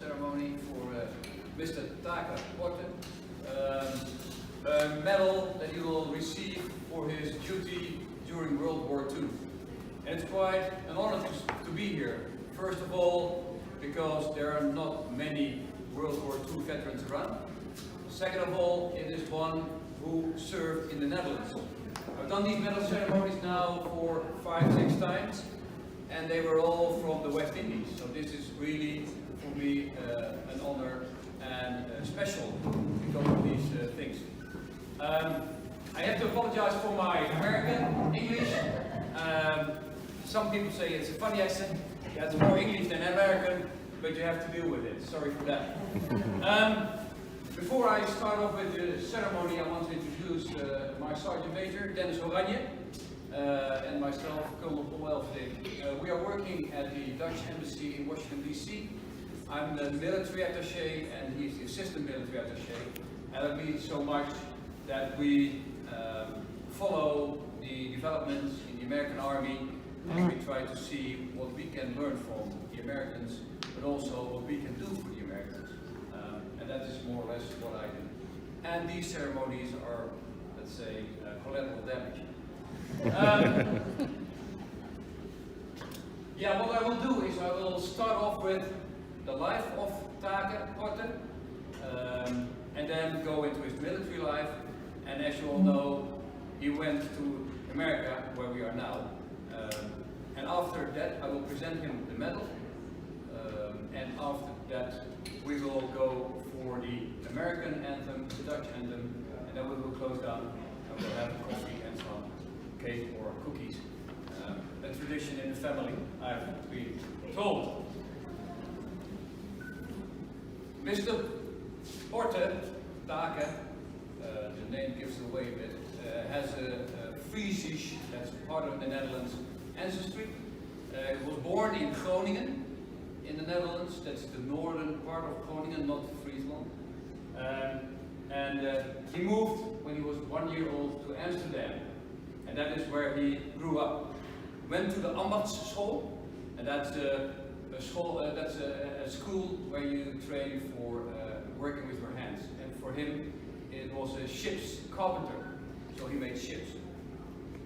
ceremony for Mr. Porte, a medal that he will receive for his duty during World War II. And it's quite an honor to be here. First of all, because there are not many World War II veterans around. Second of all, it is one who served in the Netherlands. I've done these medal ceremonies now for 5-6 times, and they were all from the West Indies. So this is really, for me, an honor and special because of these things. I have to apologize for my American English. Some people say it's a funny accent. Yeah, it's more English than American, but you have to deal with it. Sorry for that. Before I start off with the ceremony, I want to introduce my Sergeant Major, Dennis Oranje, and myself, Colonel Paul Elfding. We are working at the Dutch Embassy in Washington, D.C. I'm the military attaché, and he's the assistant military attaché. And it means so much that we follow the developments in the American Army, and we try to see what we can learn from the Americans, but also what we can do for the Americans. And that is more or less what I do. And these ceremonies are, let's say, collateral damage. Yeah, what I will do is I will start off with the life of Porte, and then go into his military life. And as you all know, he went to America, where we are now. And after that, I will present him the medal. And after that, we will go for the American anthem, the Dutch anthem, and then we will close down and we'll have coffee and some cake or cookies. A tradition in the family, I've been told. Mr. Porte, Take, the name gives it away a bit, has a Friesisch, that's part of the Netherlands, ancestry. He was born in Groningen, in the Netherlands. That's the northern part of Groningen, not Friesland. And he moved when he was 1 year old to Amsterdam, and that is where he grew up. Went to the Ambachtsschool, and that's a school where you train for working with your hands. And for him, it was a ship's carpenter, so he made ships.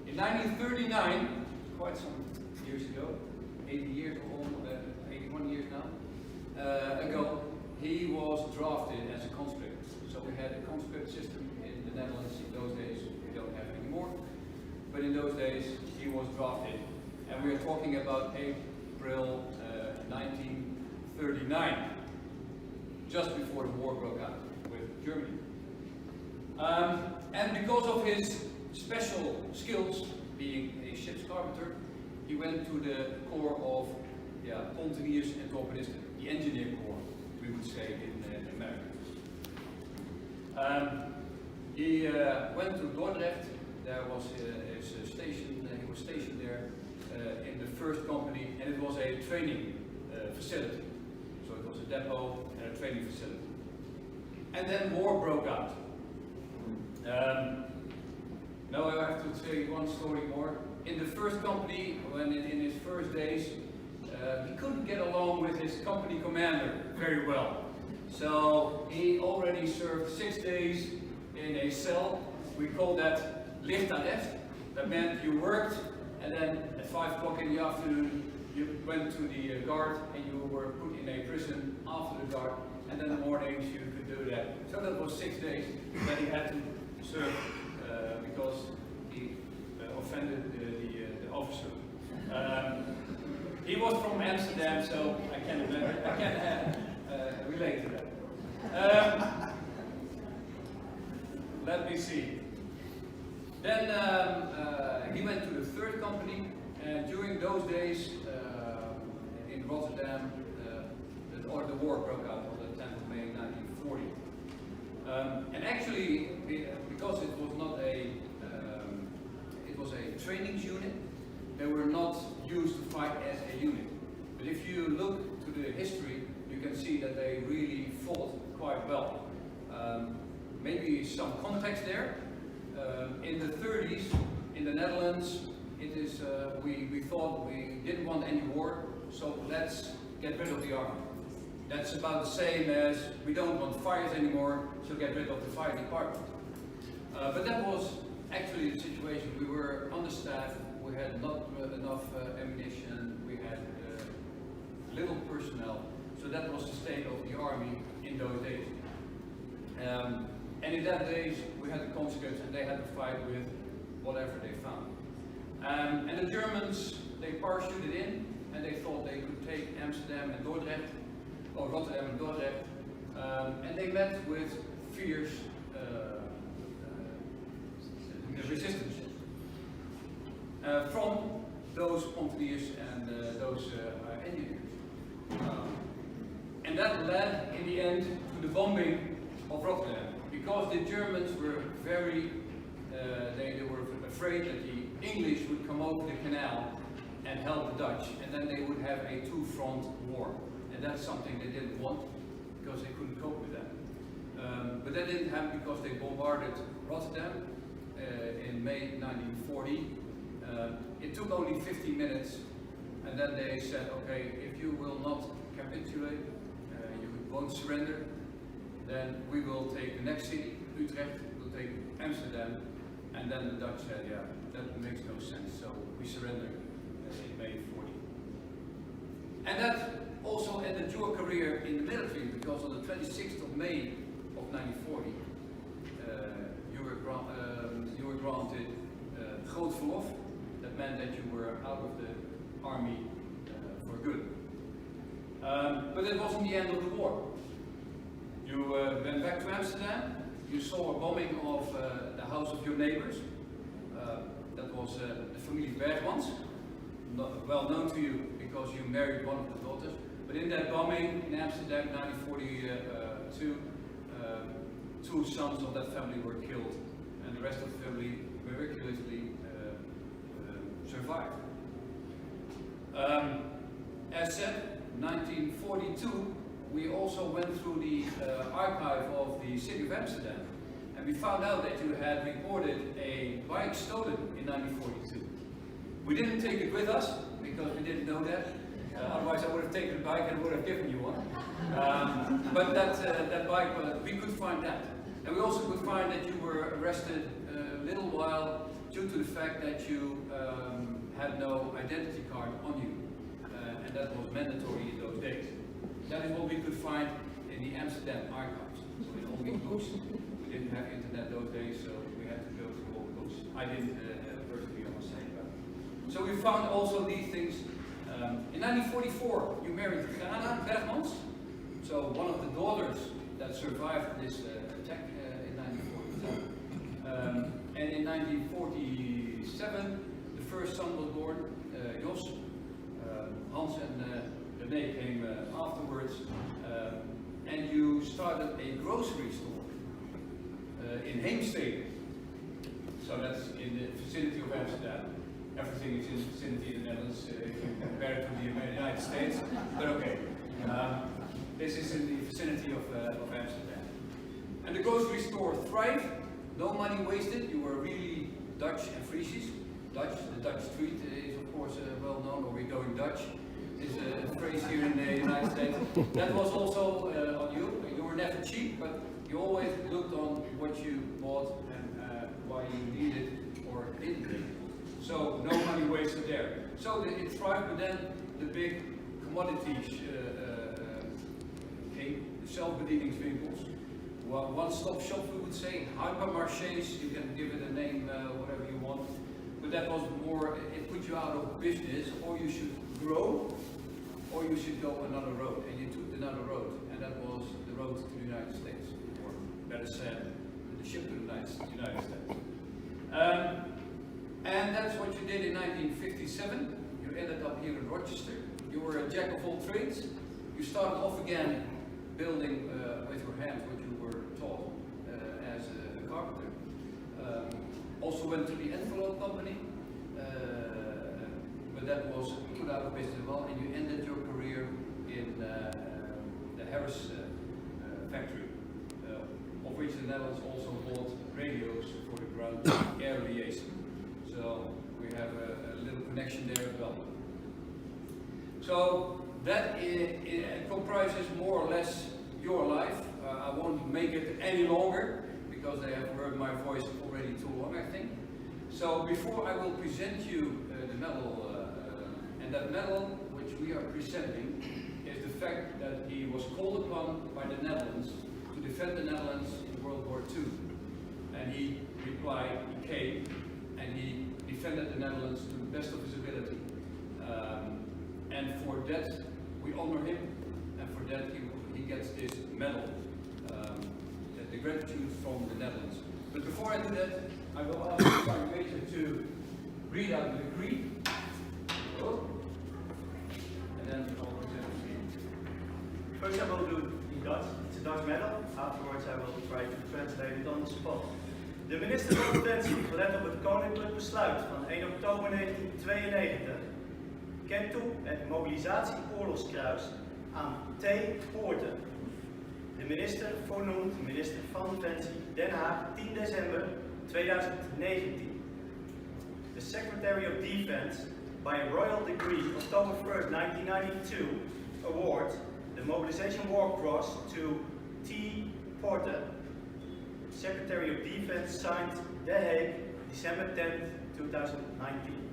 In 1939, quite some years ago, 80 years old, 81 years now, ago, he was drafted as a conscript. So we had a conscript system in the Netherlands in those days. We don't have it anymore. But in those days, he was drafted. And we are talking about April 1939, just before the war broke out with Germany. And because of his special skills, being a ship's carpenter, he went to the corps of ponteniers and torpedisten, the engineer corps, we would say in America. He went to Dordrecht. There was his station. He was stationed there in the first company, and it was a training facility. So it was a depot and a training facility. And then war broke out. Now I have to say one story more. In the first company, when in his first days, he couldn't get along with his company commander very well. So he already served 6 days in a cell. We call that lichtarrest. That meant you worked, and then at 5 o'clock in the afternoon, you went to the guard, and you were put in a prison after the guard. And then in the mornings you could do that. So that was 6 days that he had to serve because he offended the officer. He was from Amsterdam, so I can relate to that. Let me see. Then he went to the third company, and during those days in Rotterdam, the war broke out on the 10th of May 1940. And actually, because it was not it was a training unit, they were not used to fight as a unit. But if you look to the history, you can see that they really fought quite well. Maybe some context there. In the 30s, in the Netherlands, it is we thought we didn't want any war, so let's get rid of the army. That's about the same as we don't want fires anymore, so get rid of the fire department. But that was actually the situation. We were understaffed, we had not enough ammunition, we had little personnel, so that was the state of the army in those days. And in that days, we had the consequence, and they had to fight with whatever they found. And the Germans, they parachuted in, and they thought they could take Amsterdam and Dordrecht, or Rotterdam and Dordrecht, and they met with fierce resistance from those Pontiers and those engineers. And that led, in the end, to the bombing of Rotterdam, because the Germans were very, they were afraid that the English would come over the canal and help the Dutch, and then they would have a two-front war. And that's something they didn't want, because they couldn't cope with that. But that didn't happen because they bombarded Rotterdam in May 1940. It took only 15 minutes, and then they said, okay, if you will not capitulate, you won't surrender, then we will take the next city, Utrecht, we'll take Amsterdam, and then the Dutch said, yeah, that makes no sense, so we surrendered in May 40. And that also ended your career in the military, because on the 26th of May of 1940, you were granted groot verlof. That meant that you were out of the army for good. But it wasn't the end of the war. You went back to Amsterdam, you saw a bombing of the house of your neighbors. That was the familie Bergmans, well known to you because you married one of the daughters. But in that bombing in Amsterdam, 1942, two sons of that family were killed, and the rest of the family miraculously survived. As said, 1942, we also went through the archive of the city of Amsterdam, and we found out that you had reported a bike stolen in 1942. We didn't take it with us because we didn't know that. Otherwise, I would have taken the bike and would have given you one. But that bike, we could find that. And we also could find that you were arrested a little while due to the fact that you had no identity card on you. And that was mandatory in those days. That is what we could find in the Amsterdam archives. So in all these books, we didn't have internet those days, so we had to go through all the books. I didn't personally, I must say. So we found also these things. In 1944, you married Grana Bergmans, so one of the daughters that survived this attack in 1942. And in 1947, the first son was born, Jos. Hans and René came afterwards, and you started a grocery store in Heemstede. So that's in the vicinity of Amsterdam. Everything is in the vicinity of the Netherlands if you compare it to the United States, but okay. This is in the vicinity of Amsterdam. And the grocery store thrived, no money wasted. You were really Dutch and Friesisch. Dutch, the Dutch street is of course well known, or we're going Dutch, is a phrase here in the United States. That was also on you. You were never cheap, but you always looked on what you bought and why you needed or didn't need. So no money wasted there. So it thrived, but then the big commodities came, the self-bedieningswinkels, one-stop shop we would say, hypermarchés, you can give it a name, whatever you want. But that was more, it put you out of business, or you should grow, or you should go another road. And you took another road, and that was the road to the United States, or better said, the ship to the United States. And that's what you did in 1957. You ended up here in Rochester. You were a jack of all trades. You started off again building with your hands what you were taught as a carpenter. Also went to the envelope company, but that was put out of business as well, and you ended your career in the Harris factory, of which the Netherlands also bought radios for the ground air liaison. So we have a little connection there as well. So that it comprises more or less your life. I won't make it any longer because they have heard my voice already too long, I think. So before I will present you the medal, and that medal which we are presenting is the fact that he was called upon by the Netherlands to defend the Netherlands in World War II. And he replied, he came, and he defended the Netherlands to the best of his ability. And for that, we honor him, and for that he gets this medal, the gratitude from the Netherlands. But before I do that, I will ask the Sergeant Major to read out the decree. And then I'll present it. First I will do it in Dutch. It's a Dutch medal. Afterwards I will try to translate it on the spot. De minister van Defensie, gelet op het koninklijk besluit van 1 oktober 1992, kent toe het mobilisatie-oorlogskruis aan T. Porte. De minister voornoemt minister van Defensie Den Haag 10 december 2019. The Secretary of Defense, by a royal decree October 1st, 1992, awards the Mobilization War Cross to T. Porte. Secretary of Defense signed The Hague, December 10th, 2019.